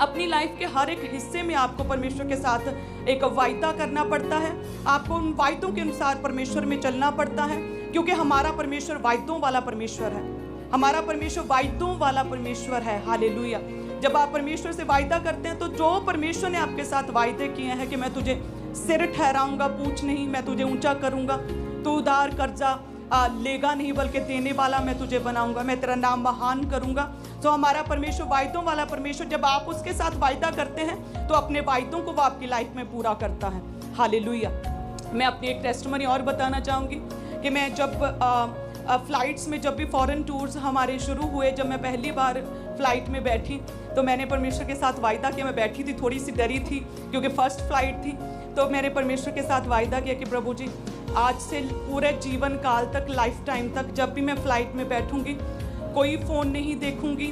अपनी लाइफ के हर एक हिस्से में आपको परमेश्वर के साथ एक वायदा करना पड़ता है। आपको उन वायदों के अनुसार परमेश्वर में चलना पड़ता है, क्योंकि हमारा परमेश्वर वायदों वाला परमेश्वर है। हमारा परमेश्वर वायदों वाला परमेश्वर है। हालेलुया। जब आप परमेश्वर से वायदा करते हैं तो जो परमेश्वर ने आपके साथ वायदे किए हैं कि मैं तुझे सिर ठहराऊंगा, पूछ नहीं, मैं तुझे ऊंचा करूंगा, तू उधार कर्जा लेगा नहीं बल्कि देने वाला मैं तुझे बनाऊंगा, मैं तेरा नाम महान करूंगा। तो हमारा परमेश्वर वायदों वाला परमेश्वर, जब आप उसके साथ वायदा करते हैं तो अपने वायदों को वो आपकी लाइफ में पूरा करता है। हालेलुया। मैं अपनी एक टेस्टिमनी और बताना चाहूँगी कि मैं जब फ्लाइट्स में, जब भी फॉरेन टूर्स हमारे शुरू हुए, जब मैं पहली बार फ़्लाइट में बैठी तो मैंने परमेश्वर के साथ वायदा किया। मैं बैठी थी, थोड़ी सी डरी थी क्योंकि फ़र्स्ट फ्लाइट थी, तो मैंने परमेश्वर के साथ वायदा किया कि प्रभु जी, आज से पूरे जीवन काल तक, लाइफ टाइम तक, जब भी मैं फ़्लाइट में बैठूंगी, कोई फ़ोन नहीं देखूंगी,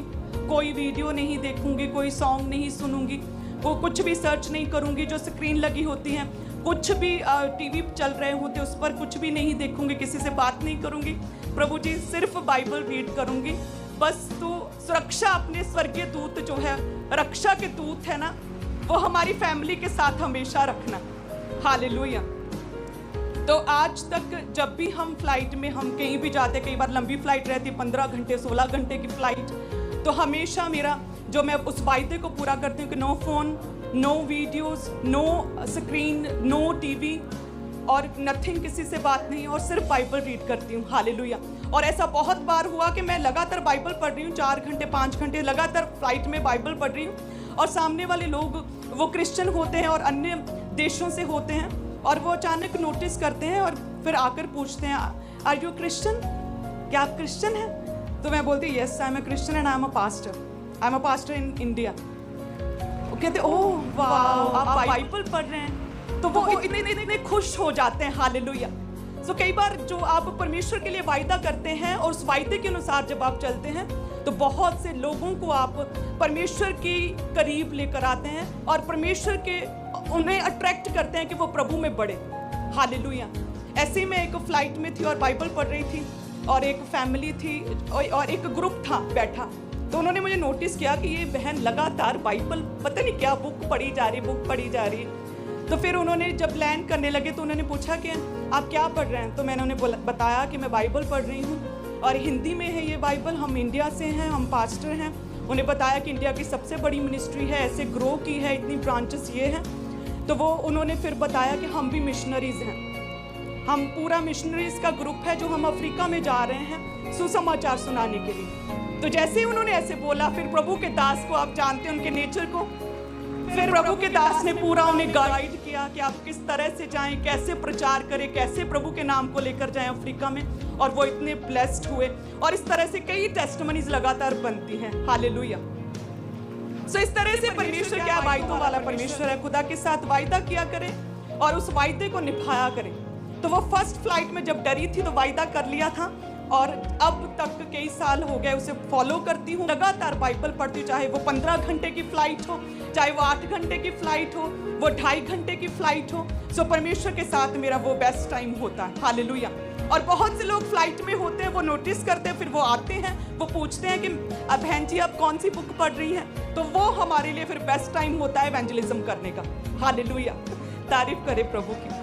कोई वीडियो नहीं देखूंगी, कोई सॉन्ग नहीं सुनूंगी, वो कुछ भी सर्च नहीं करूंगी, जो स्क्रीन लगी होती हैं, कुछ भी टीवी चल रहे होते उस पर कुछ भी नहीं देखूंगी, किसी से बात नहीं करूंगी। प्रभु जी, सिर्फ बाइबल रीड करूंगी। बस तू सुरक्षा, अपने स्वर्गीय दूत जो है, रक्षा के दूत है ना, वो हमारी फैमिली के साथ हमेशा रखना। हालेलुया। तो आज तक जब भी हम फ्लाइट में, हम कहीं भी जाते, कई बार लंबी फ्लाइट रहती, 15 घंटे 16 घंटे की फ्लाइट, तो हमेशा मेरा जो, मैं उस वायदे को पूरा करती हूँ कि no phone, no videos, no screen, no TV और नथिंग, किसी से बात नहीं, और सिर्फ बाइबल रीड करती हूँ। हालेलुया। और ऐसा बहुत बार हुआ कि मैं लगातार बाइबल पढ़ रही हूँ, 4 घंटे 5 घंटे लगातार फ्लाइट में बाइबल पढ़ रही हूँ, और सामने वाले लोग वो क्रिश्चियन होते हैं और अन्य देशों से होते हैं, और वो अचानक नोटिस करते हैं और फिर आकर पूछते हैं, आर यू क्रिश्चियन, क्या आप क्रिश्चियन हैं? तो मैं बोलती yes, I am a Christian and I am a pastor, I am a pastor in India. वो कहते ओह वाह, आप बाइबल पढ़ रहे हैं, तो वो इतने खुश हो जाते हैं। हालेलुया। सो कई बार जो आप परमेश्वर के लिए वायदा करते हैं और उस वायदे के अनुसार जब आप चलते हैं तो बहुत से लोगों को आप परमेश्वर के करीब लेकर आते हैं और परमेश्वर के, उन्हें अट्रैक्ट करते हैं कि वो प्रभु में बढ़े। हालेलुया। ऐसे ही मैं एक फ्लाइट में थी और बाइबल पढ़ रही थी, और एक फैमिली थी और एक ग्रुप था बैठा, तो उन्होंने मुझे नोटिस किया कि ये बहन लगातार बाइबल, पता नहीं क्या बुक पढ़ी जा रही। तो फिर उन्होंने जब लैंड करने लगे तो उन्होंने पूछा कि आप क्या पढ़ रहे हैं? तो मैंने उन्हें बताया कि मैं बाइबल पढ़ रही हूँ और हिंदी में है ये बाइबल, हम इंडिया से हैं, हम पास्टर हैं। उन्हें बताया कि इंडिया की सबसे बड़ी मिनिस्ट्री है, ऐसे ग्रो की है, इतनी ब्रांचेस ये हैं। तो वो उन्होंने फिर बताया कि हम भी मिशनरीज़ हैं, हम पूरा मिशनरीज़ का ग्रुप है जो हम अफ्रीका में जा रहे हैं सुसमाचार सुनाने के लिए। तो जैसे ही उन्होंने ऐसे बोला, फिर प्रभु के दास को, आप जानते हैं उनके नेचर को, फिर प्रभु के दास ने पूरा उन्हें गाइड किया कि आप किस तरह से जाएं, कैसे प्रचार करें, कैसे प्रभु के नाम को लेकर जाएं अफ्रीका में। और वो इतने ब्लेस्ड हुए, और इस तरह से कई टेस्टिमनीज लगातार बनती हैं। हालेलुया। सो इस तरह से परमेश्वर क्या वायदों वाला परमेश्वर है। खुदा के साथ वायदा किया करें और उस वायदे को निभाया करें। तो वो फर्स्ट फ्लाइट में जब डरी थी तो वायदा कर लिया था, और अब तक कई साल हो गए उसे फॉलो करती हूँ, लगातार बाइबल पढ़ती हूँ, चाहे वो 15 घंटे की फ्लाइट हो, चाहे वो 8 घंटे की फ्लाइट हो, वो 2.5 घंटे की फ्लाइट हो। सो परमेश्वर के साथ मेरा वो बेस्ट टाइम होता है। हालेलुया। और बहुत से लोग फ्लाइट में होते हैं, वो नोटिस करते हैं, फिर वो आते हैं, वो पूछते हैं कि बहन जी आप कौन सी बुक पढ़ रही हैं? तो वो हमारे लिए फिर बेस्ट टाइम होता है एवेंजलिज्म करने का। हालेलुया। तारीफ करे प्रभु की।